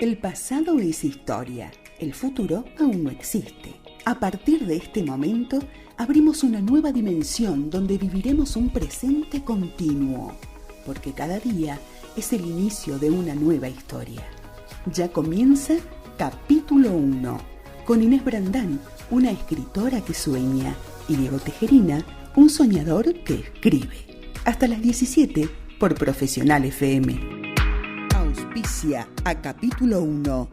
El pasado es historia, el futuro aún no existe. A partir de este momento, abrimos una nueva dimensión donde viviremos un presente continuo, porque cada día es el inicio de una nueva historia. Ya comienza Capítulo 1, con Inés Brandán, una escritora que sueña, y Diego Tejerina, un soñador que escribe. Hasta las 17 por Profesional FM. Auspicia a Capítulo 1,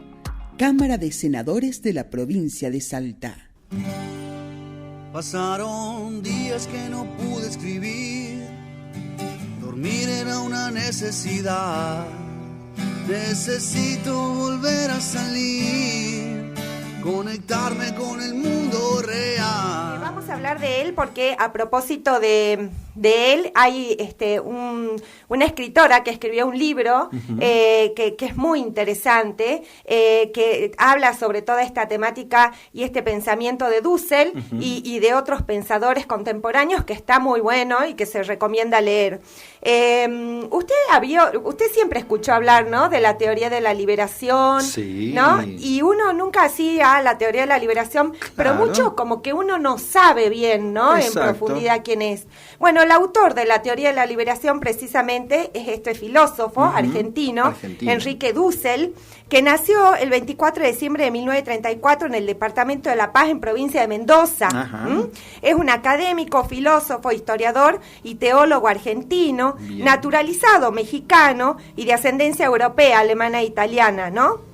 Cámara de Senadores de la provincia de Salta. Pasaron días que no pude escribir, dormir era una necesidad. Necesito volver a salir, conectarme con el mundo real. Vamos a hablar de él porque a propósito de él hay una escritora que escribió un libro que es muy interesante, que habla sobre toda esta temática y este pensamiento de Dussel y de otros pensadores contemporáneos, que está muy bueno y que se recomienda leer. Usted siempre escuchó hablar, ¿no?, de la teoría de la liberación, sí, ¿no? Y uno nunca hacía la teoría de la liberación, claro, pero mucho como que uno no sabe bien, ¿no?, exacto, en profundidad quién es. Bueno, el autor de la teoría de la liberación precisamente es este filósofo argentino, Enrique Dussel, que nació el 24 de diciembre de 1934 en el departamento de La Paz, en provincia de Mendoza. Es un académico, filósofo, historiador y teólogo argentino, bien, naturalizado mexicano y de ascendencia europea, alemana e italiana, ¿no?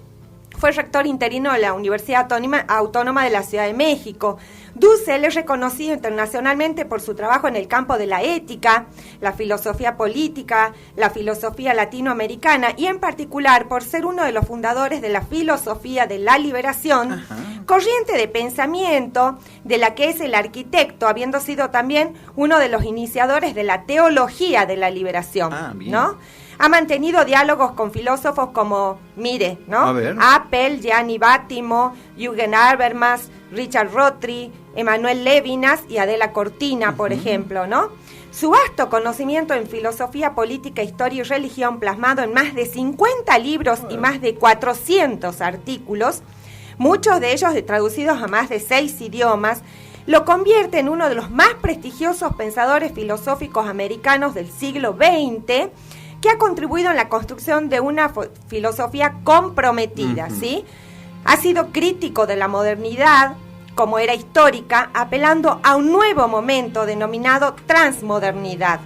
Fue rector interino de la Universidad Autónoma de la Ciudad de México. Dussel es reconocido internacionalmente por su trabajo en el campo de la ética, la filosofía política, la filosofía latinoamericana y en particular por ser uno de los fundadores de la filosofía de la liberación, corriente de pensamiento de la que es el arquitecto, habiendo sido también uno de los iniciadores de la teología de la liberación, ¿no? Ha mantenido diálogos con filósofos como, ¿no?, Apple, Gianni Battimo, Jürgen Habermas, Richard Rorty, Emanuel Levinas y Adela Cortina, por ejemplo, ¿no? Su vasto conocimiento en filosofía política, historia y religión, plasmado en más de 50 libros y más de 400 artículos, muchos de ellos traducidos a más de 6 idiomas, lo convierte en uno de los más prestigiosos pensadores filosóficos americanos del siglo XX, que ha contribuido en la construcción de una filosofía comprometida, ¿sí? Ha sido crítico de la modernidad, como era histórica, apelando a un nuevo momento denominado transmodernidad.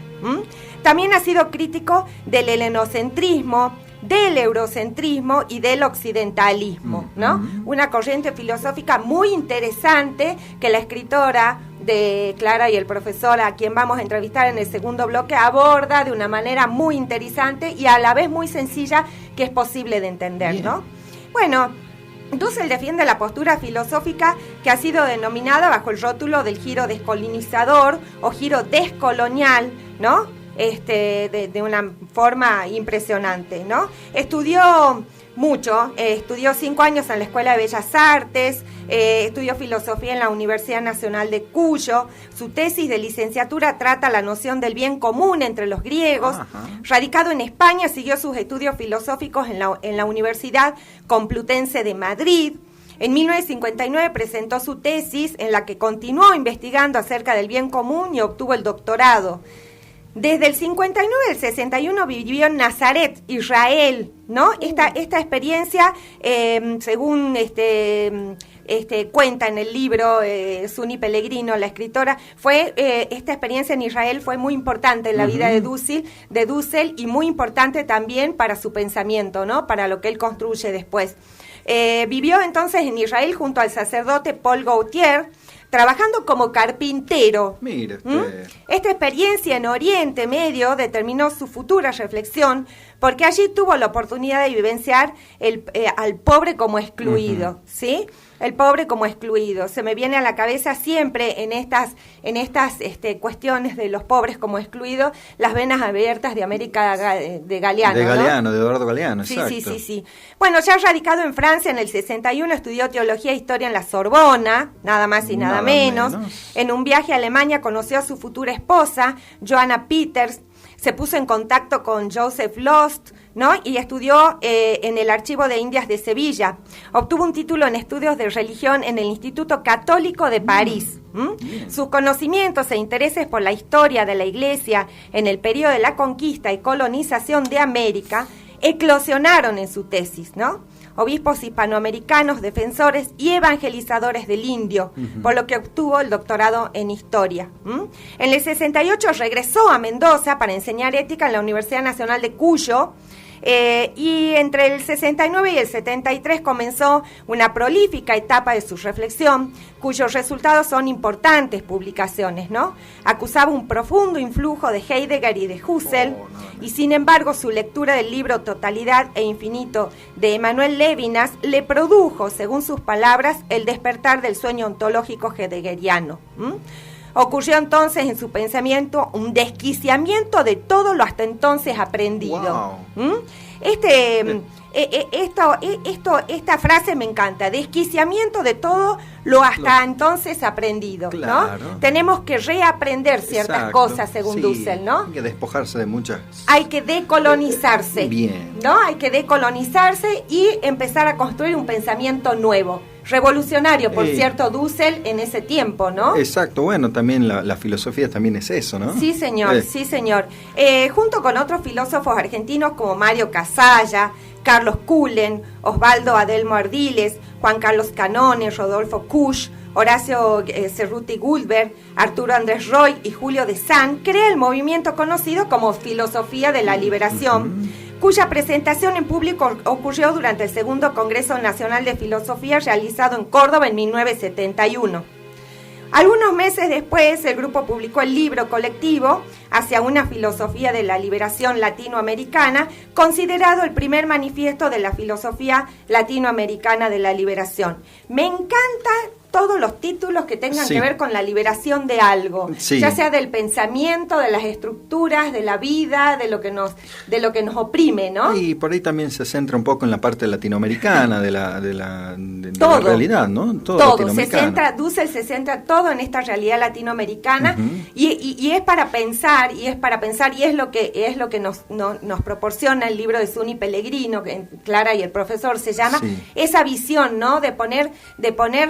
También ha sido crítico del helenocentrismo, del eurocentrismo y del occidentalismo, ¿no? Una corriente filosófica muy interesante que la escritora de Clara y el profesor, a quien vamos a entrevistar en el segundo bloque, aborda de una manera muy interesante y a la vez muy sencilla, que es posible de entender, ¿no? Bueno, Dussel defiende la postura filosófica que ha sido denominada bajo el rótulo del giro descolonizador o giro descolonial, ¿no?, de una forma impresionante, ¿no? Estudió mucho, estudió 5 años en la Escuela de Bellas Artes, estudió filosofía en la Universidad Nacional de Cuyo. Su tesis de licenciatura trata la noción del bien común entre los griegos. Radicado en España, siguió sus estudios filosóficos en la Universidad Complutense de Madrid. En 1959 presentó su tesis en la que continuó investigando acerca del bien común y obtuvo el doctorado. Desde el 59 al 61 vivió en Nazaret, Israel, ¿no? Esta experiencia, según cuenta en el libro Suni Pellegrino, la escritora, esta experiencia en Israel fue muy importante en la vida de Dussel y muy importante también para su pensamiento, ¿no?, para lo que él construye después. Vivió entonces en Israel junto al sacerdote Paul Gautier, trabajando como carpintero. Mire usted. Esta experiencia en Oriente Medio determinó su futura reflexión, porque allí tuvo la oportunidad de vivenciar al pobre como excluido, ¿sí? El pobre como excluido. Se me viene a la cabeza siempre en estas cuestiones de los pobres como excluidos, las venas abiertas de América de Galeano. De Galeano, ¿no? De Eduardo Galeano, sí, exacto. Sí. Bueno, ya radicado en Francia en el 61, estudió teología e historia en la Sorbona, nada más y nada menos. En un viaje a Alemania conoció a su futura esposa, Johanna Peters. se puso en contacto con Joseph Lost, ¿no? Y estudió en el Archivo de Indias de Sevilla. Obtuvo un título en estudios de religión en el Instituto Católico de París. Sus conocimientos e intereses por la historia de la Iglesia en el periodo de la conquista y colonización de América eclosionaron en su tesis, ¿no? Obispos hispanoamericanos, defensores y evangelizadores del indio, por lo que obtuvo el doctorado en historia. En el 68 regresó a Mendoza para enseñar ética en la Universidad Nacional de Cuyo, y entre el 69 y el 73 comenzó una prolífica etapa de su reflexión, cuyos resultados son importantes publicaciones, ¿no? Acusaba un profundo influjo de Heidegger y de Husserl, y sin embargo su lectura del libro Totalidad e Infinito de Emmanuel Levinas le produjo, según sus palabras, el despertar del sueño ontológico heidegeriano. Ocurrió entonces en su pensamiento un desquiciamiento de todo lo hasta entonces aprendido. Wow. Esta frase me encanta, desquiciamiento de todo lo hasta entonces aprendido, claro, ¿no? Tenemos que reaprender ciertas cosas, según Dussel, ¿no? Hay que despojarse de muchas. Hay que decolonizarse. Bien. ¿No? Hay que decolonizarse y empezar a construir un pensamiento nuevo. Revolucionario, por cierto, Dussel en ese tiempo, ¿no? Exacto, bueno, también la filosofía también es eso, ¿no? Sí, señor, sí, señor. Junto con otros filósofos argentinos como Mario Casalla, Carlos Cullen, Osvaldo Adelmo Ardiles, Juan Carlos Canone, Rodolfo Kusch, Horacio Cerruti Guldberg, Arturo Andrés Roy y Julio de San, crea el movimiento conocido como Filosofía de la Liberación, cuya presentación en público ocurrió durante el Segundo Congreso Nacional de Filosofía realizado en Córdoba en 1971. Algunos meses después, el grupo publicó el libro colectivo Hacia una filosofía de la liberación latinoamericana, considerado el primer manifiesto de la filosofía latinoamericana de la liberación. Me encanta todos los títulos que tengan que ver con la liberación de algo, ya sea del pensamiento, de las estructuras, de la vida, de lo que nos oprime, ¿no? Y por ahí también se centra un poco en la parte latinoamericana de la realidad, ¿no? Todo Dussel se centra todo en esta realidad latinoamericana, y es para pensar, y es lo que nos proporciona el libro de Zuni Pellegrino, que Clara y el profesor se llama, esa visión, ¿no? De poner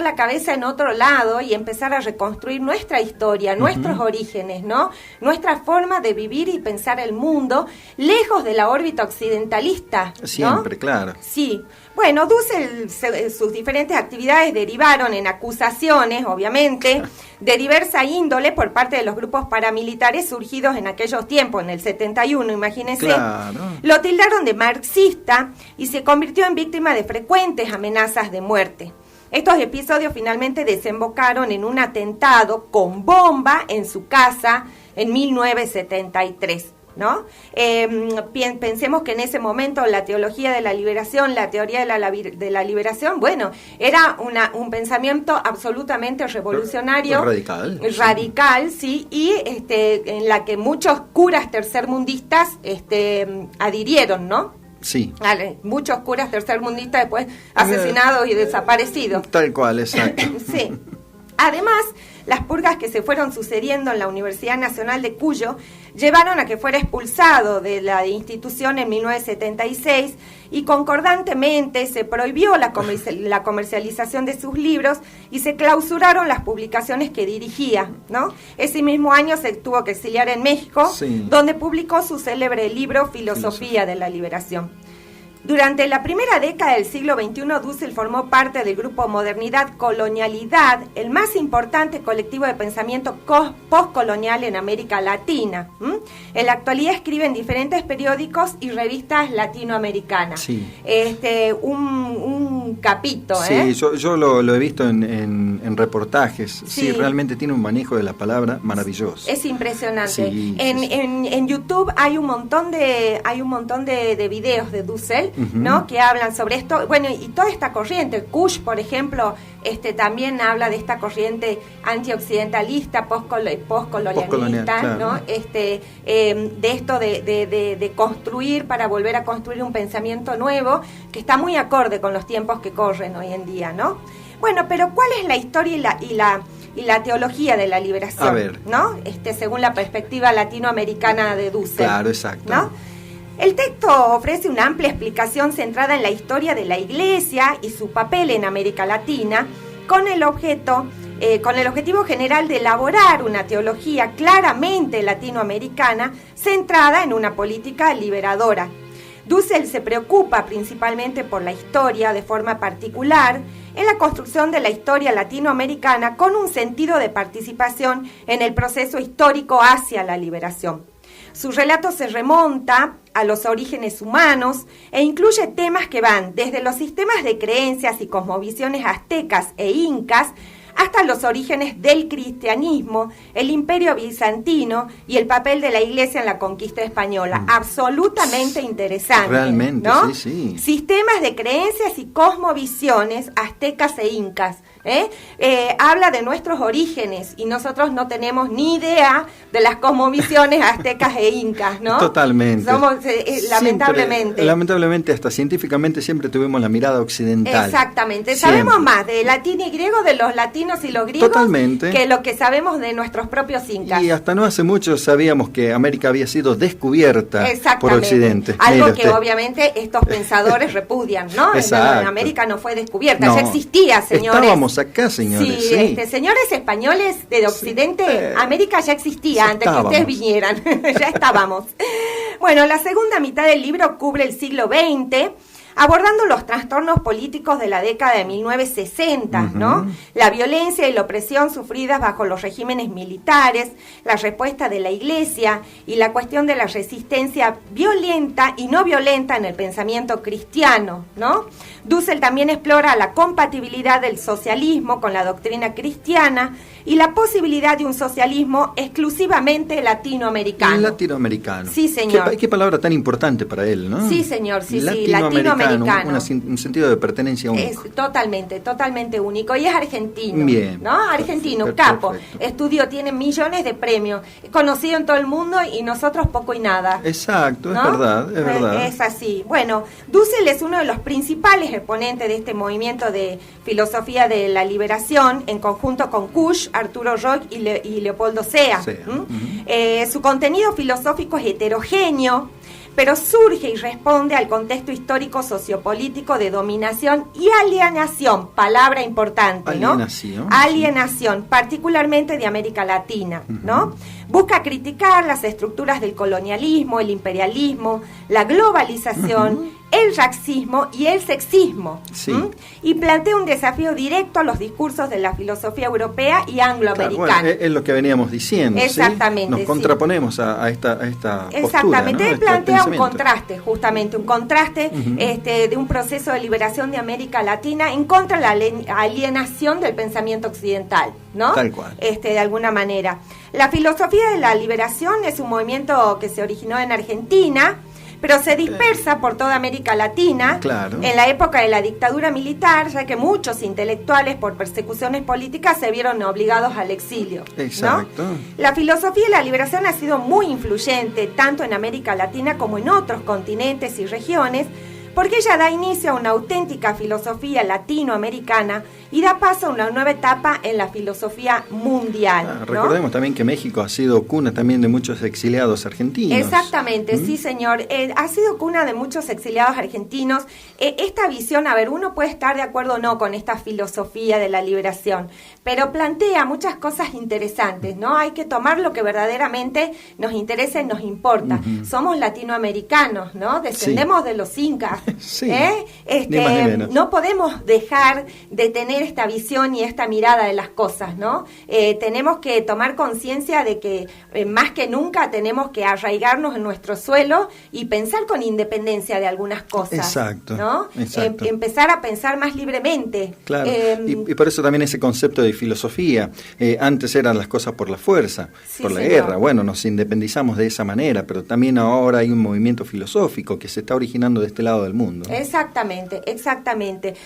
la cabeza en otro lado y empezar a reconstruir nuestra historia, nuestros orígenes, ¿no? Nuestra forma de vivir y pensar el mundo lejos de la órbita occidentalista, ¿no? Siempre, claro. Sí. Bueno, Dussel, sus diferentes actividades derivaron en acusaciones, obviamente, de diversa índole por parte de los grupos paramilitares surgidos en aquellos tiempos, en el 71, imagínense. Claro. Lo tildaron de marxista y se convirtió en víctima de frecuentes amenazas de muerte. Estos episodios finalmente desembocaron en un atentado con bomba en su casa en 1973, ¿no? Pensemos que en ese momento la teología de la liberación, la teoría de la liberación, bueno, era un pensamiento absolutamente revolucionario, radical, sí, y en la que muchos curas tercermundistas adhirieron, ¿no? Sí. Muchos curas tercermundistas después asesinados y desaparecidos. Tal cual, exacto. Sí. Además, las purgas que se fueron sucediendo en la Universidad Nacional de Cuyo llevaron a que fuera expulsado de la institución en 1976 y concordantemente se prohibió la comercialización de sus libros y se clausuraron las publicaciones que dirigía, ¿no? Ese mismo año se tuvo que exiliar en México, donde publicó su célebre libro Filosofía de la Liberación. Durante la primera década del siglo XXI, Dussel formó parte del grupo Modernidad Colonialidad, el más importante colectivo de pensamiento postcolonial en América Latina. En la actualidad escribe en diferentes periódicos y revistas latinoamericanas. Sí. Un capito, Sí, yo lo he visto en reportajes. Sí, realmente tiene un manejo de la palabra maravilloso. Es impresionante. En YouTube hay un montón de videos de Dussel, ¿no? Que hablan sobre esto, bueno, y toda esta corriente, Kusch, por ejemplo, también habla de esta corriente antioccidentalista, postcolonialista, claro, ¿no? De esto de construir para volver a construir un pensamiento nuevo que está muy acorde con los tiempos que corren hoy en día, ¿no? Bueno, pero ¿cuál es la historia y la teología de la liberación, a ver, ¿no? Según la perspectiva latinoamericana de Dussel. Claro, exacto. ¿No? El texto ofrece una amplia explicación centrada en la historia de la Iglesia y su papel en América Latina, con el objetivo general de elaborar una teología claramente latinoamericana centrada en una política liberadora. Dussel se preocupa principalmente por la historia de forma particular, en la construcción de la historia latinoamericana con un sentido de participación en el proceso histórico hacia la liberación. Su relato se remonta a los orígenes humanos e incluye temas que van desde los sistemas de creencias y cosmovisiones aztecas e incas hasta los orígenes del cristianismo, el imperio bizantino y el papel de la Iglesia en la conquista española. Absolutamente interesante. Realmente, ¿no? sí. Sistemas de creencias y cosmovisiones aztecas e incas. Habla de nuestros orígenes y nosotros no tenemos ni idea de las cosmovisiones aztecas e incas, ¿no? Totalmente. Somos, lamentablemente. Lamentablemente, hasta científicamente siempre tuvimos la mirada occidental. Exactamente. Siempre. Sabemos más de latín y griego, de los latinos y los griegos, Totalmente. que lo que sabemos de nuestros propios incas. Y hasta no hace mucho sabíamos que América había sido descubierta por Occidente. Algo que obviamente estos pensadores repudian, ¿no? Exacto. En América no fue descubierta, No. ya existía, señores. Estábamos acá, señores. Sí, señores españoles de Occidente, América ya existía ya antes que ustedes vinieran, ya estábamos. Bueno, la segunda mitad del libro cubre el siglo XX, abordando los trastornos políticos de la década de 1960, ¿no? La violencia y la opresión sufridas bajo los regímenes militares, la respuesta de la Iglesia y la cuestión de la resistencia violenta y no violenta en el pensamiento cristiano, ¿no? Dussel también explora la compatibilidad del socialismo con la doctrina cristiana y la posibilidad de un socialismo exclusivamente latinoamericano. Latinoamericano. Sí, señor. Qué palabra tan importante para él, ¿no? Sí, señor, sí, latinoamericano. Un sentido de pertenencia único. Es totalmente único. Y es argentino. Bien. ¿No? Argentino, Perfecto. capo. Estudió, tiene millones de premios. Conocido en todo el mundo y nosotros poco y nada. Exacto, ¿no? es verdad. Es así. Bueno, Dussel es uno de los principales exponentes de este movimiento de filosofía de la liberación, en conjunto con Kusch, Arturo Roig y Leopoldo Sea. Su contenido filosófico es heterogéneo, pero surge y responde al contexto histórico sociopolítico de dominación y alienación, palabra importante, ¿no? Alienación, particularmente de América Latina, ¿no? Busca criticar las estructuras del colonialismo, el imperialismo, la globalización, el racismo y el sexismo. Sí. Y plantea un desafío directo a los discursos de la filosofía europea y angloamericana. Claro, bueno, es lo que veníamos diciendo. Exactamente. ¿sí? Nos contraponemos a esta Exactamente. postura, ¿no? Él plantea un contraste, justamente, un contraste de un proceso de liberación de América Latina en contra de la alienación del pensamiento occidental, ¿no? Tal cual. De alguna manera. La filosofía de la liberación es un movimiento que se originó en Argentina, pero se dispersa por toda América Latina. Claro. En la época de la dictadura militar, ya que muchos intelectuales por persecuciones políticas se vieron obligados al exilio. Exacto. ¿no? La filosofía de la liberación ha sido muy influyente tanto en América Latina como en otros continentes y regiones, porque ella da inicio a una auténtica filosofía latinoamericana y da paso a una nueva etapa en la filosofía mundial. ¿no? Recordemos también que México ha sido cuna también de muchos exiliados argentinos. Exactamente, sí señor, ha sido cuna de muchos exiliados argentinos. Esta visión, a ver, uno puede estar de acuerdo o no con esta filosofía de la liberación, pero plantea muchas cosas interesantes, ¿no? Hay que tomar lo que verdaderamente nos interesa y nos importa. Somos latinoamericanos, ¿no? Descendemos de los incas. Sí, ni más ni menos. No podemos dejar de tener esta visión y esta mirada de las cosas, ¿no? Tenemos que tomar conciencia de que más que nunca tenemos que arraigarnos en nuestro suelo y pensar con independencia de algunas cosas. Exacto. ¿no? Exacto. Empezar a pensar más libremente. Claro. Y por eso también ese concepto de filosofía. Antes eran las cosas por la fuerza, sí, por la señor. guerra. Bueno, nos independizamos de esa manera, pero también ahora hay un movimiento filosófico que se está originando de este lado del mundo. Exactamente.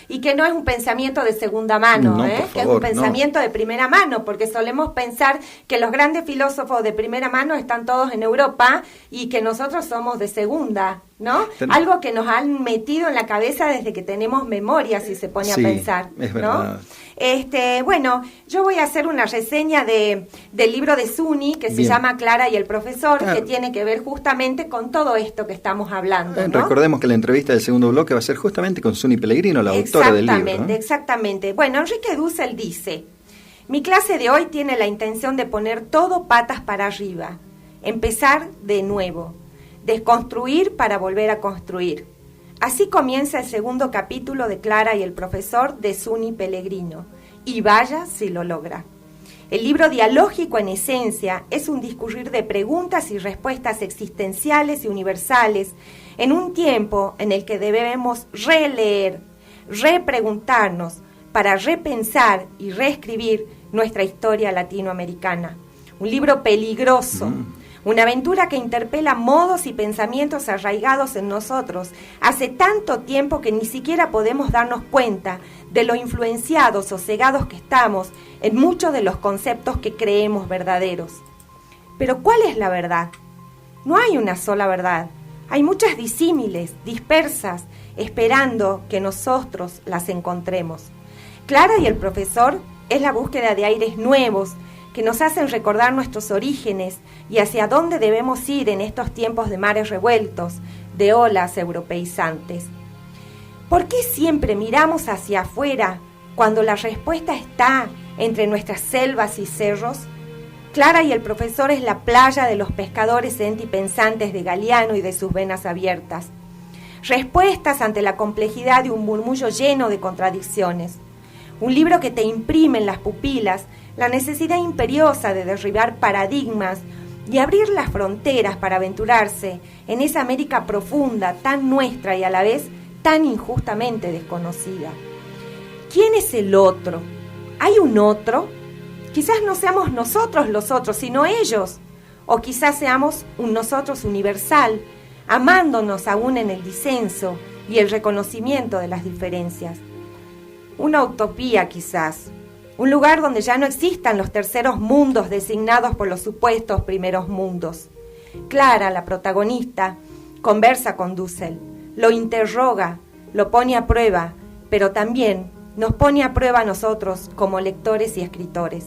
Y que no es un pensamiento de segunda mano, no, que es un pensamiento de primera mano, porque solemos pensar que los grandes filósofos de primera mano están todos en Europa y que nosotros somos de segunda. ¿no? Algo que nos han metido en la cabeza desde que tenemos memoria, si se pone a pensar, es verdad. ¿no? Bueno, yo voy a hacer una reseña del libro de Zuni, que se llama Clara y el profesor, que tiene que ver justamente con todo esto que estamos hablando, ¿no? Recordemos que la entrevista del segundo bloque va a ser justamente con Zuni Pellegrino, la autora del libro, ¿no? Exactamente. Bueno, Enrique Dussel dice: mi clase de hoy tiene la intención de poner todo patas para arriba, empezar de nuevo, desconstruir para volver a construir. Así comienza el segundo capítulo de Clara y el profesor de Zuni Pellegrino, y vaya si lo logra. El libro dialógico en esencia es un discurrir de preguntas y respuestas existenciales y universales en un tiempo en el que debemos releer, repreguntarnos para repensar y reescribir nuestra historia latinoamericana. Un libro peligroso, una aventura que interpela modos y pensamientos arraigados en nosotros hace tanto tiempo que ni siquiera podemos darnos cuenta de lo influenciados o cegados que estamos en muchos de los conceptos que creemos verdaderos. Pero ¿cuál es la verdad? No hay una sola verdad. Hay muchas disímiles, dispersas, esperando que nosotros las encontremos. Clara y el profesor es la búsqueda de aires nuevos que nos hacen recordar nuestros orígenes y hacia dónde debemos ir en estos tiempos de mares revueltos, de olas europeizantes. ¿Por qué siempre miramos hacia afuera cuando la respuesta está entre nuestras selvas y cerros? Clara y el profesor es la playa de los pescadores sentipensantes de Galeano y de sus venas abiertas. Respuestas ante la complejidad de un murmullo lleno de contradicciones. Un libro que te imprime en las pupilas la necesidad imperiosa de derribar paradigmas y abrir las fronteras para aventurarse en esa América profunda, tan nuestra y a la vez tan injustamente desconocida. ¿Quién es el otro? ¿Hay un otro? Quizás no seamos nosotros los otros, sino ellos. O quizás seamos un nosotros universal, amándonos aún en el disenso y el reconocimiento de las diferencias. Una utopía quizás, un lugar donde ya no existan los terceros mundos designados por los supuestos primeros mundos. Clara, la protagonista, conversa con Dussel, lo interroga, lo pone a prueba, pero también nos pone a prueba a nosotros como lectores y escritores.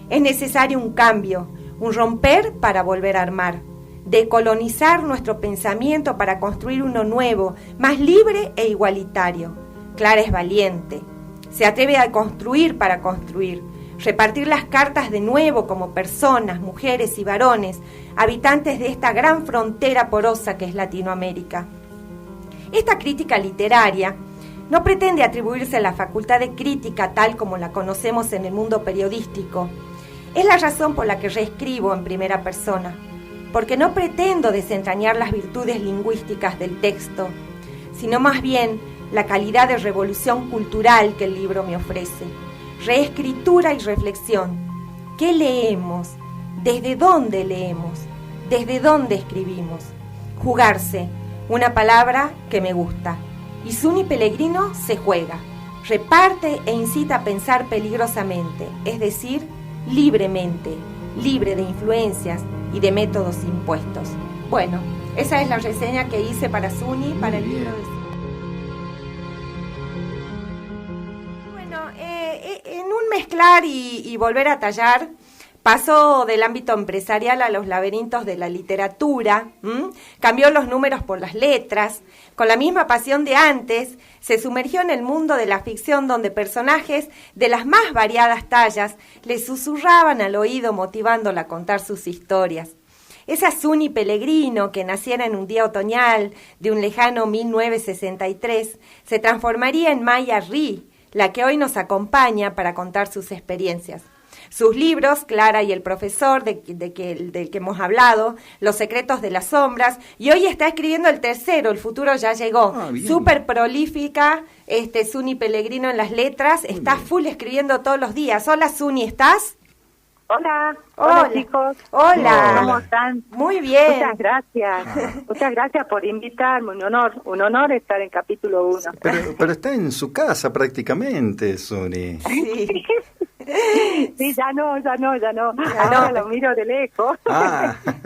Es necesario un cambio, un romper para volver a armar, decolonizar nuestro pensamiento para construir uno nuevo, más libre e igualitario. Clara es valiente. Se atreve a construir para construir, repartir las cartas de nuevo como personas, mujeres y varones, habitantes de esta gran frontera porosa que es Latinoamérica. Esta crítica literaria no pretende atribuirse la facultad de crítica tal como la conocemos en el mundo periodístico. Es la razón por la que reescribo en primera persona, porque no pretendo desentrañar las virtudes lingüísticas del texto, sino más bien la calidad de revolución cultural que el libro me ofrece. Reescritura y reflexión. ¿Qué leemos? ¿Desde dónde leemos? ¿Desde dónde escribimos? Jugarse, una palabra que me gusta. Y Zuni Pellegrino se juega, reparte e incita a pensar peligrosamente, es decir, libremente, libre de influencias y de métodos impuestos. Bueno, esa es la reseña que hice para Zuni, para el libro de Zuni. En un mezclar y volver a tallar, pasó del ámbito empresarial a los laberintos de la literatura, cambió los números por las letras, con la misma pasión de antes, se sumergió en el mundo de la ficción donde personajes de las más variadas tallas le susurraban al oído motivándola a contar sus historias. Esa Zuni Pellegrino, que naciera en un día otoñal de un lejano 1963, se transformaría en Maya Ri, la que hoy nos acompaña para contar sus experiencias. Sus libros, Clara y el profesor, del que hemos hablado, Los secretos de las sombras, y hoy está escribiendo el tercero, El futuro ya llegó. Súper prolífica, Zuni Pellegrino en las letras, está full escribiendo todos los días. Hola Zuni, ¿estás? Hola chicos. Hola. ¿Cómo están? Muy bien. Muchas gracias. Muchas gracias por invitarme. Un honor estar en capítulo 1. Pero está en su casa prácticamente, Zuni. Sí. Sí, ya no. Ahora lo miro de lejos.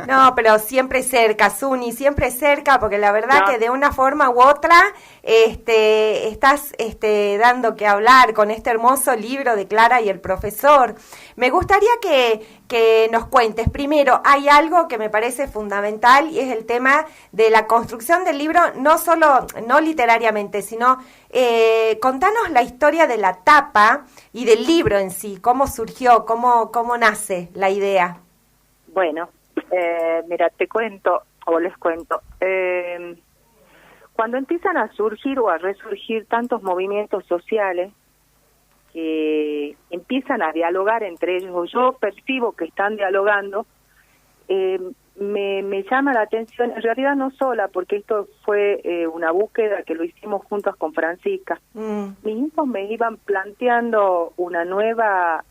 No, pero siempre cerca, Suni, siempre cerca, porque la verdad que de una forma u otra estás dando que hablar con este hermoso libro de Clara y el profesor. Me gustaría que nos cuentes. Primero, hay algo que me parece fundamental y es el tema de la construcción del libro, no literariamente, sino contanos la historia de la tapa y del libro en sí, cómo surgió, cómo nace la idea. Bueno, mira, te cuento, o les cuento. Cuando empiezan a surgir o a resurgir tantos movimientos sociales que empiezan a dialogar entre ellos, o yo percibo que están dialogando, me llama la atención, en realidad no sola, porque esto fue una búsqueda que lo hicimos juntos con Francisca. Mis hijos me iban planteando una nueva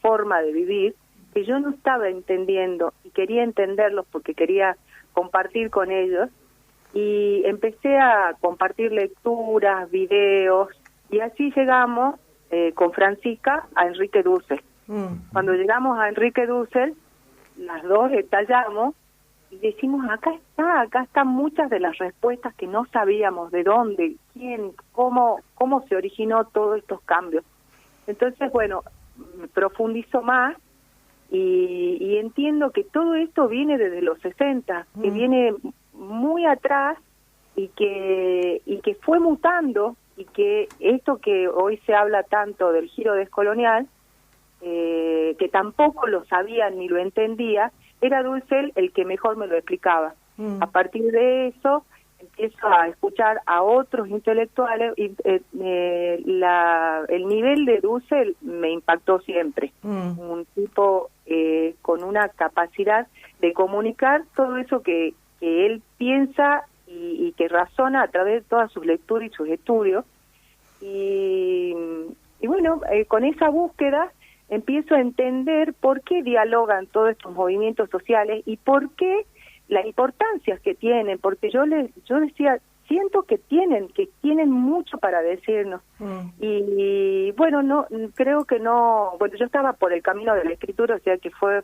forma de vivir que yo no estaba entendiendo y quería entenderlos porque quería compartir con ellos, y empecé a compartir lecturas, videos, y así llegamos con Francisca a Enrique Dussel. Cuando llegamos a Enrique Dussel, las dos estallamos y decimos, acá están muchas de las respuestas que no sabíamos de dónde, quién, cómo se originó todos estos cambios. Entonces, bueno, profundizo más y entiendo que todo esto viene desde los 60, que viene muy atrás y que fue mutando, y que esto que hoy se habla tanto del giro descolonial, que tampoco lo sabía ni lo entendía, era Dussel el que mejor me lo explicaba. A partir de eso empiezo a escuchar a otros intelectuales y el nivel de Dussel me impactó siempre. Un tipo con una capacidad de comunicar todo eso que él piensa y que razona a través de todas sus lecturas y sus estudios. Y bueno, con esa búsqueda empiezo a entender por qué dialogan todos estos movimientos sociales y por qué la importancia que tienen, porque yo decía, siento que tienen mucho para decirnos. Y bueno, no creo que no, bueno, yo estaba por el camino de la escritura, o sea que fue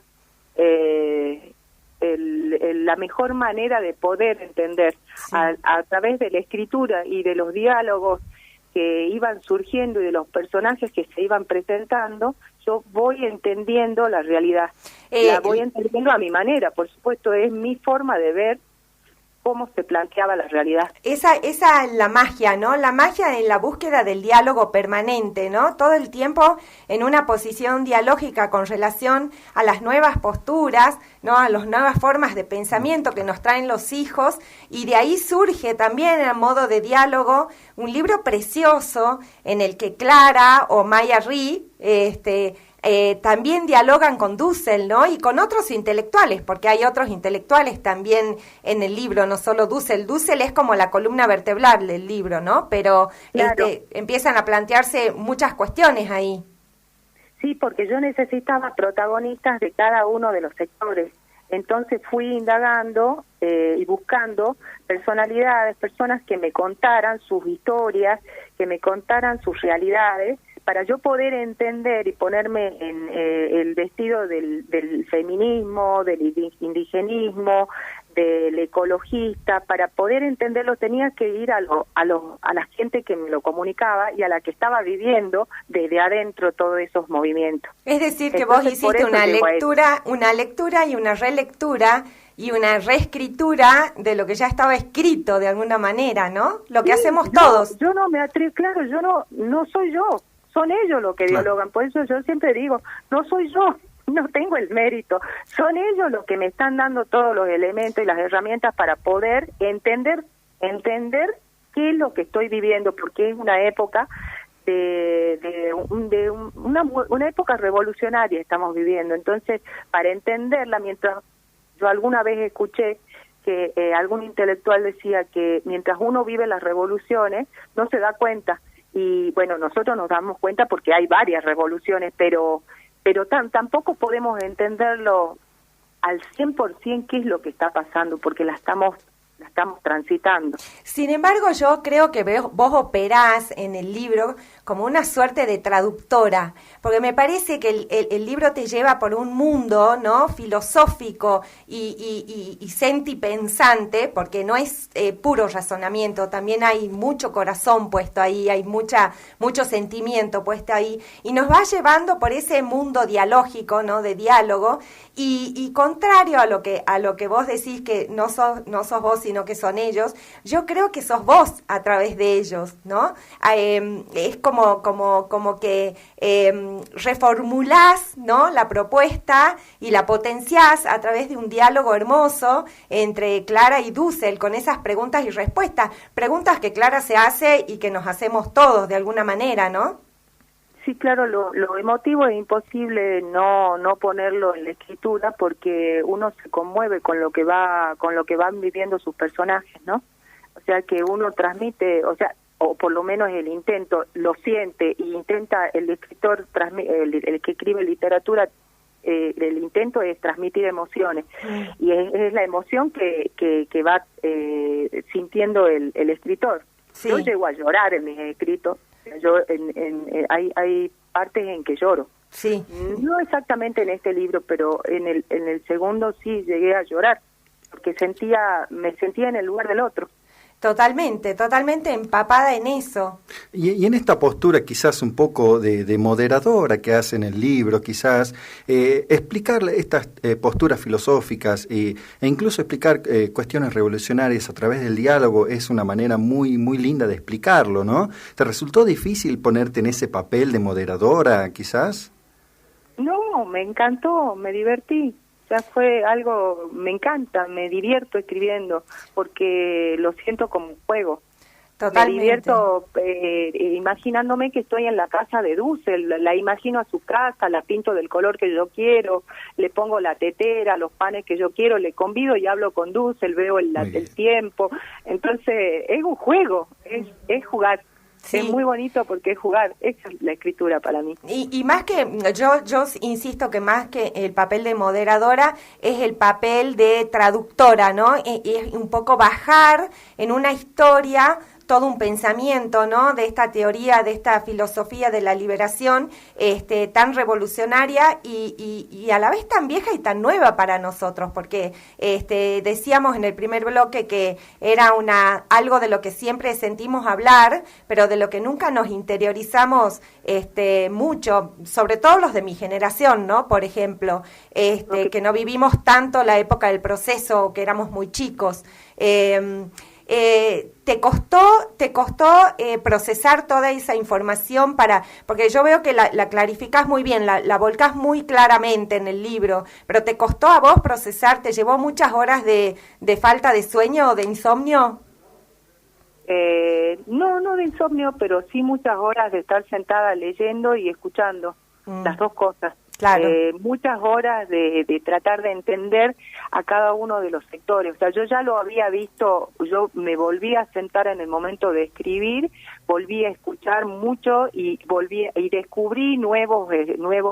la mejor manera de poder entender a través de la escritura y de los diálogos que iban surgiendo y de los personajes que se iban presentando. Yo voy entendiendo la realidad, la voy entendiendo a mi manera, por supuesto, es mi forma de ver cómo se planteaba la realidad. Esa es la magia, ¿no? La magia en la búsqueda del diálogo permanente, ¿no? Todo el tiempo en una posición dialógica con relación a las nuevas posturas, ¿no? A las nuevas formas de pensamiento que nos traen los hijos, y de ahí surge también a modo de diálogo un libro precioso en el que Clara o Maya Ri también dialogan con Dussel, ¿no? Y con otros intelectuales, porque hay otros intelectuales también en el libro, no solo Dussel. Dussel es como la columna vertebral del libro, ¿no? Pero claro, empiezan a plantearse muchas cuestiones ahí. Sí, porque yo necesitaba protagonistas de cada uno de los sectores. Entonces fui indagando y buscando personalidades, personas que me contaran sus historias, que me contaran sus realidades, para yo poder entender y ponerme en el vestido del feminismo, del indigenismo, del ecologista. Para poder entenderlo tenía que ir a la gente que me lo comunicaba y a la que estaba viviendo desde adentro todos esos movimientos. Es decir, que entonces, vos hiciste una lectura y una relectura y una reescritura de lo que ya estaba escrito de alguna manera, ¿no? Lo que hacemos todos. Yo no me atrevo, claro, yo no soy yo. Son ellos los que dialogan, por eso yo siempre digo, no soy yo, no tengo el mérito, son ellos los que me están dando todos los elementos y las herramientas para poder entender qué es lo que estoy viviendo, porque es una época una época revolucionaria estamos viviendo. Entonces, para entenderla, mientras yo alguna vez escuché que algún intelectual decía que mientras uno vive las revoluciones, no se da cuenta. Y bueno, nosotros nos damos cuenta porque hay varias revoluciones, pero tampoco podemos entenderlo al 100% qué es lo que está pasando, porque la estamos transitando. Sin embargo, yo creo que vos operás en el libro como una suerte de traductora, porque me parece que el libro te lleva por un mundo, ¿no?, filosófico y sentipensante, porque no es puro razonamiento, también hay mucho corazón puesto ahí, hay mucho sentimiento puesto ahí, y nos va llevando por ese mundo dialógico, ¿no?, de diálogo, y contrario a lo que vos decís, que no sos vos, sino que son ellos, yo creo que sos vos a través de ellos, ¿no? Es como que reformulás, ¿no?, la propuesta y la potenciás a través de un diálogo hermoso entre Clara y Dussel, con esas preguntas y respuestas que Clara se hace y que nos hacemos todos de alguna manera, ¿no? Sí, claro, lo emotivo es imposible no ponerlo en la escritura, porque uno se conmueve con lo que van viviendo sus personajes, ¿no? O sea, que uno transmite, o por lo menos el intento, lo siente y intenta el escritor, el que escribe literatura, el intento es transmitir emociones, y es la emoción que va sintiendo el escritor. Sí. Yo llego a llorar en mis escritos, hay partes en que lloro. Sí. No exactamente en este libro, pero en el segundo sí llegué a llorar, porque me sentía en el lugar del otro. Totalmente empapada en eso. Y en esta postura quizás un poco de moderadora que hace en el libro, quizás explicarle estas posturas filosóficas e incluso explicar cuestiones revolucionarias a través del diálogo es una manera muy, muy linda de explicarlo, ¿no? ¿Te resultó difícil ponerte en ese papel de moderadora, quizás? No, me encantó, me divertí. Ya fue algo, me encanta, me divierto escribiendo, porque lo siento como un juego. Totalmente. Me divierto imaginándome que estoy en la casa de Dussel, la imagino a su casa, la pinto del color que yo quiero, le pongo la tetera, los panes que yo quiero, le convido y hablo con Dussel, veo el tiempo. Entonces, es un juego, es jugar. Sí. Es muy bonito porque es jugar, esa es la escritura para mí. Y más que, yo insisto que más que el papel de moderadora, es el papel de traductora, ¿no? Y es un poco bajar en una historia todo un pensamiento, ¿no?, de esta teoría, de esta filosofía de la liberación, tan revolucionaria y a la vez tan vieja y tan nueva para nosotros, porque decíamos en el primer bloque que era algo de lo que siempre sentimos hablar, pero de lo que nunca nos interiorizamos mucho, sobre todo los de mi generación, ¿no?, por ejemplo, que no vivimos tanto la época del proceso, que éramos muy chicos. ¿Te costó procesar toda esa información porque yo veo que la clarificás muy bien, la volcás muy claramente en el libro, pero ¿te costó a vos procesar? ¿Te llevó muchas horas de falta de sueño o de insomnio? No de insomnio, pero sí muchas horas de estar sentada leyendo y escuchando, las dos cosas. Claro. Muchas horas de tratar de entender a cada uno de los sectores. O sea, yo ya lo había visto, yo me volví a sentar en el momento de escribir, volví a escuchar mucho y descubrí nuevos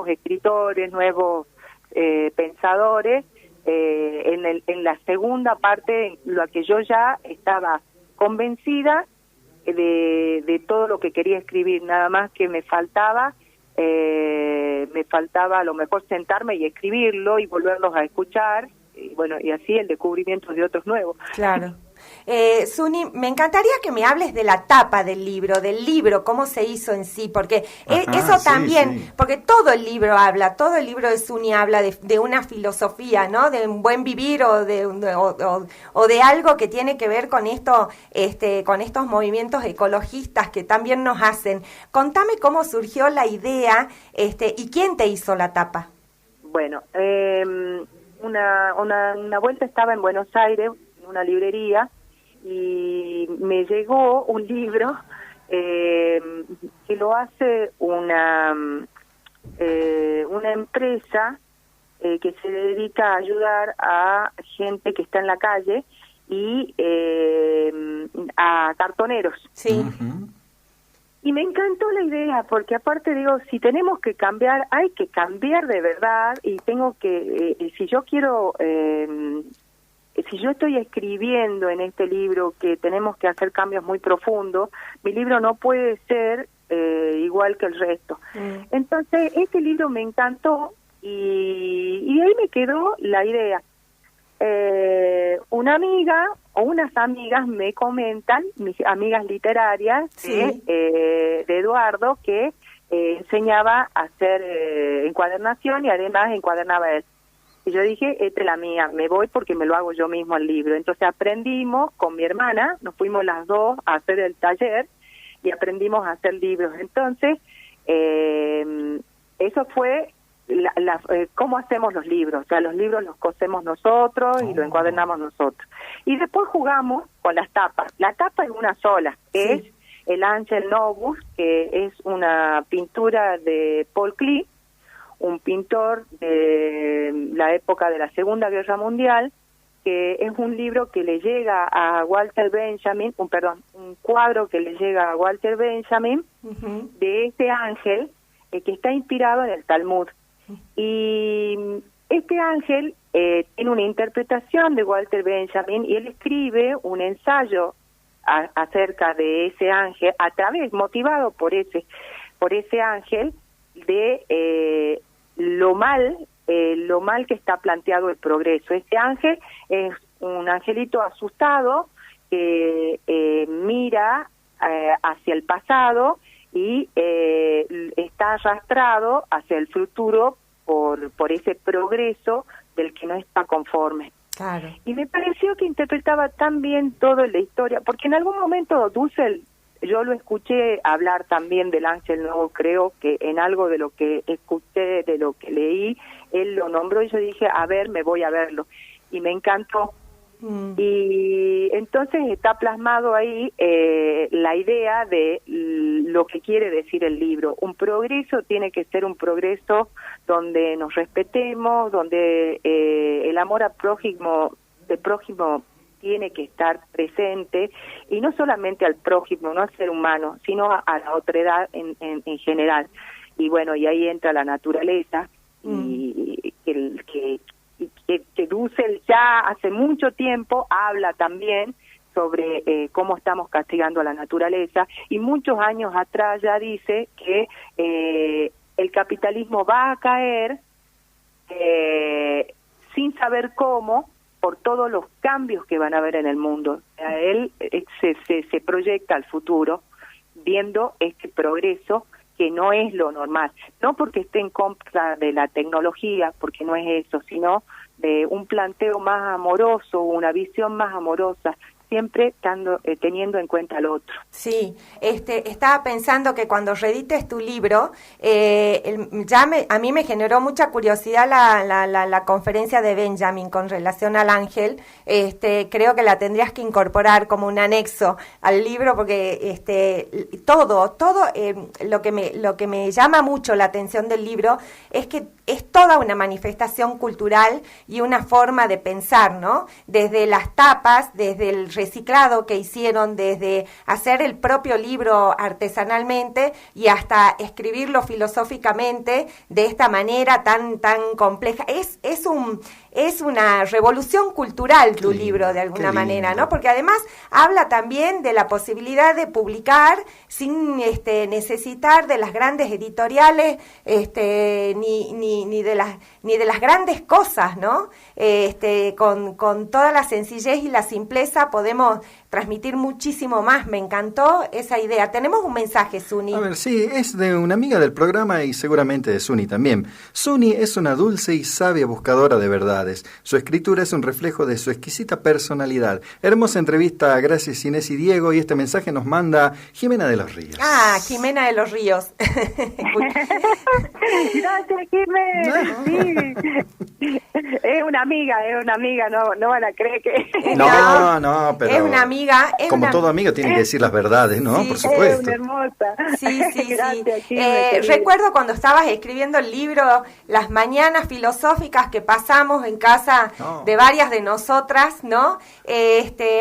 escritores, nuevos pensadores. En la segunda parte, en la que yo ya estaba convencida de todo lo que quería escribir, nada más que me faltaba a lo mejor sentarme y escribirlo y volverlos a escuchar, y bueno, y así el descubrimiento de otros nuevos. Claro. Suni, me encantaría que me hables de la tapa del libro, cómo se hizo en sí, porque eso también, sí. Porque todo el libro de Suni habla de una filosofía, ¿no? De un buen vivir o de algo que tiene que ver con esto, con estos movimientos ecologistas que también nos hacen. Contame cómo surgió la idea, y quién te hizo la tapa. Bueno, una vuelta estaba en Buenos Aires, una librería, y me llegó un libro que lo hace una empresa que se dedica a ayudar a gente que está en la calle y a cartoneros. Sí. Uh-huh. Y me encantó la idea, porque aparte digo, si tenemos que cambiar, hay que cambiar de verdad, y tengo que, si yo quiero... si yo estoy escribiendo en este libro que tenemos que hacer cambios muy profundos, mi libro no puede ser igual que el resto. Entonces, este libro me encantó y de ahí me quedó la idea. Una amiga o unas amigas me comentan, mis amigas literarias, de Eduardo, que enseñaba a hacer encuadernación y además encuadernaba él. Y yo dije, esta es la mía, me voy porque me lo hago yo mismo el libro. Entonces aprendimos con mi hermana, nos fuimos las dos a hacer el taller y aprendimos a hacer libros. Entonces, eso fue cómo hacemos los libros. O sea, los libros los cosemos nosotros y los encuadernamos nosotros. Y después jugamos con las tapas. La tapa es una sola, es el Ángel Novus, que es una pintura de Paul Klee, un pintor de la época de la Segunda Guerra Mundial, que es un libro que le llega a Walter Benjamin, un cuadro que le llega a Walter Benjamin de este ángel que está inspirado en el Talmud. Y este ángel tiene una interpretación de Walter Benjamin y él escribe un ensayo acerca de ese ángel, motivado por ese ángel, de lo mal que está planteado el progreso. Este ángel es un angelito asustado que mira hacia el pasado y está arrastrado hacia el futuro por ese progreso del que no está conforme. Claro. Y me pareció que interpretaba tan bien toda la historia, porque en algún momento Dussel, yo lo escuché hablar también del Ángel Nuevo, creo que en algo de lo que escuché, de lo que leí, él lo nombró y yo dije, a ver, me voy a verlo. Y me encantó. Y entonces está plasmado ahí la idea de lo que quiere decir el libro. Un progreso tiene que ser un progreso donde nos respetemos, donde el amor al prójimo tiene que estar presente, y no solamente al prójimo, no al ser humano, sino a la otredad en general. Y bueno, y ahí entra la naturaleza, y que Dussel ya hace mucho tiempo habla también sobre cómo estamos castigando a la naturaleza, y muchos años atrás ya dice que el capitalismo va a caer sin saber cómo, por todos los cambios que van a haber en el mundo. Él se proyecta al futuro viendo este progreso que no es lo normal, no porque esté en contra de la tecnología, porque no es eso, sino de un planteo más amoroso, una visión más amorosa, siempre teniendo en cuenta al otro. Sí, estaba pensando que cuando reedites tu libro, a mí me generó mucha curiosidad la conferencia de Benjamin con relación al ángel. Creo que la tendrías que incorporar como un anexo al libro, porque todo lo que me llama mucho la atención del libro es que es toda una manifestación cultural y una forma de pensar, ¿no? Desde las tapas, desde el reciclado que hicieron, desde hacer el propio libro artesanalmente y hasta escribirlo filosóficamente de esta manera tan compleja. Es una revolución cultural tu libro, de alguna manera, ¿no? Porque además habla también de la posibilidad de publicar sin necesitar de las grandes editoriales, ni de las grandes cosas, ¿no? Con toda la sencillez y la simpleza podemos transmitir muchísimo más. Me encantó esa idea. Tenemos un mensaje, Suni. A ver, sí, es de una amiga del programa y seguramente de Suni también. Suni es una dulce y sabia buscadora de verdades. Su escritura es un reflejo de su exquisita personalidad. Hermosa entrevista, gracias Inés y Diego, y este mensaje nos manda Jimena de los Ríos. Ah, Jimena de los Ríos. Gracias, Jimena. Sí. Es una amiga, no van a creer que... No, pero... Es una amiga. Como toda amiga tiene que decir las verdades, ¿no? Sí, por supuesto. Es una hermosa. Sí. Gracias, recuerdo cuando estabas escribiendo el libro, las mañanas filosóficas que pasamos en casa de varias de nosotras, ¿no?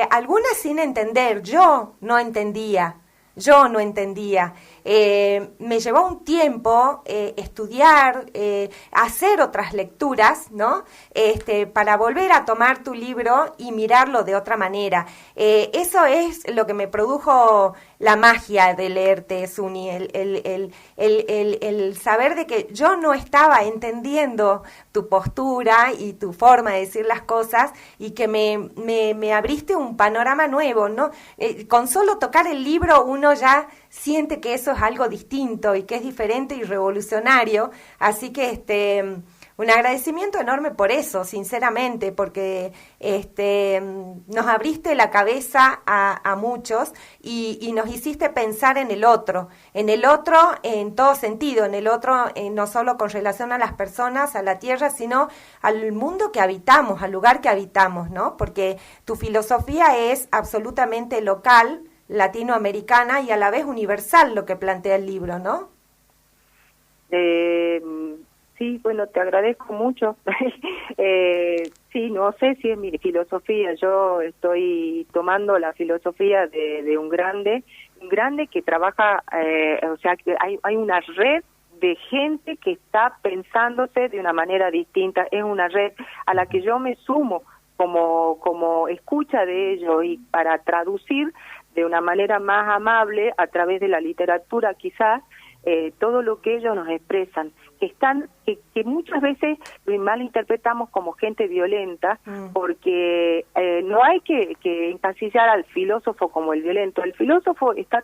Algunas sin entender, yo no entendía. Me llevó un tiempo estudiar, hacer otras lecturas, ¿no? Para volver a tomar tu libro y mirarlo de otra manera. Eso es lo que me produjo la magia de leerte, Suni, el saber de que yo no estaba entendiendo tu postura y tu forma de decir las cosas y que me abriste un panorama nuevo, ¿no? Con solo tocar el libro uno ya siente que eso es algo distinto y que es diferente y revolucionario, así que un agradecimiento enorme por eso, sinceramente, porque nos abriste la cabeza a muchos y nos hiciste pensar en el otro en todo sentido, en el otro no solo con relación a las personas, a la tierra, sino al mundo que habitamos, al lugar que habitamos, ¿no? Porque tu filosofía es absolutamente local, latinoamericana y a la vez universal, lo que plantea el libro, ¿no? Sí, bueno, te agradezco mucho. Sí, no sé si es mi filosofía. Yo estoy tomando la filosofía de un grande que trabaja, o sea, que hay una red de gente que está pensándose de una manera distinta. Es una red a la que yo me sumo como escucha de ellos y para traducir de una manera más amable a través de la literatura quizás todo lo que ellos nos expresan, que muchas veces lo malinterpretamos como gente violenta, porque no hay que encasillar al filósofo como el violento. El filósofo está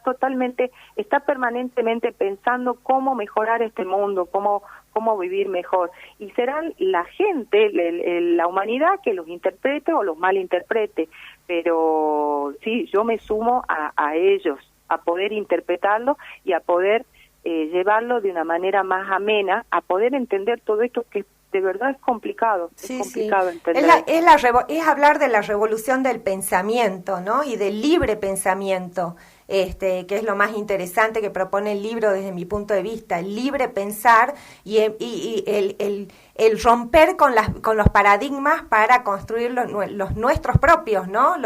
permanentemente pensando cómo mejorar este mundo, cómo vivir mejor, y será la gente, la humanidad que los interprete o los malinterprete, pero sí, yo me sumo a ellos, a poder interpretarlo y a poder llevarlo de una manera más amena, a poder entender todo esto que de verdad es complicado. Sí, es complicado sí. entender. Es hablar de la revolución del pensamiento, ¿no? Y del libre pensamiento, que es lo más interesante que propone el libro desde mi punto de vista, el libre pensar y el romper con los paradigmas para construir los nuestros propios, ¿no?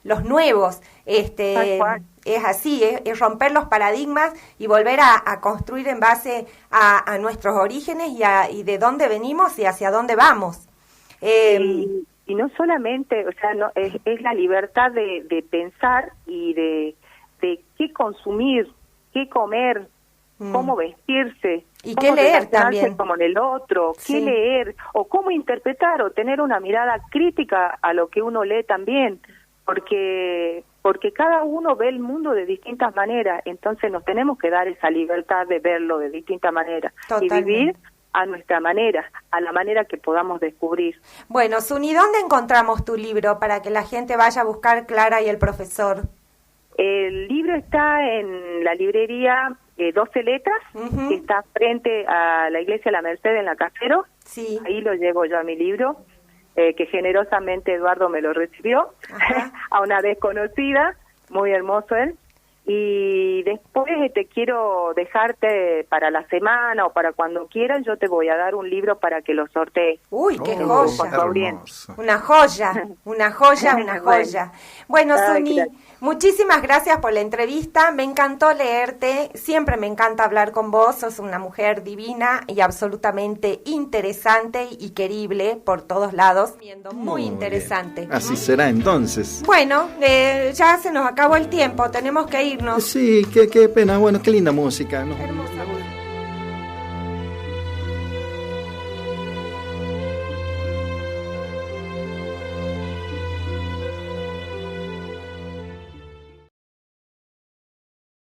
Los nuevos. Es así, es romper los paradigmas y volver a construir en base a nuestros orígenes y de dónde venimos y hacia dónde vamos. Y no solamente, o sea, no es la libertad de pensar y de qué consumir, qué comer, cómo vestirse, y cómo qué leer también, como en el otro, qué leer, o cómo interpretar o tener una mirada crítica a lo que uno lee también, porque cada uno ve el mundo de distintas maneras, entonces nos tenemos que dar esa libertad de verlo de distintas maneras. Totalmente. Y vivir a nuestra manera, a la manera que podamos descubrir. Bueno, Suni, ¿dónde encontramos tu libro para que la gente vaya a buscar Clara y el profesor? El libro está en la librería 12 Letras, que está frente a la iglesia La Merced en La Casero. Sí. Ahí lo llevo yo a mi libro, que generosamente Eduardo me lo recibió, a una desconocida, muy hermoso él. Y después quiero dejarte para la semana o para cuando quieran, yo te voy a dar un libro para que lo sortees. ¡Uy, qué joya! Una joya, una joya, una joya. Bueno, Suni, muchísimas gracias por la entrevista, me encantó leerte, siempre me encanta hablar con vos, sos una mujer divina y absolutamente interesante y querible por todos lados, muy interesante. Así será entonces. Bueno, ya se nos acabó el tiempo, tenemos que irnos. Sí, qué pena, bueno, qué linda música, ¿no? Hermosa.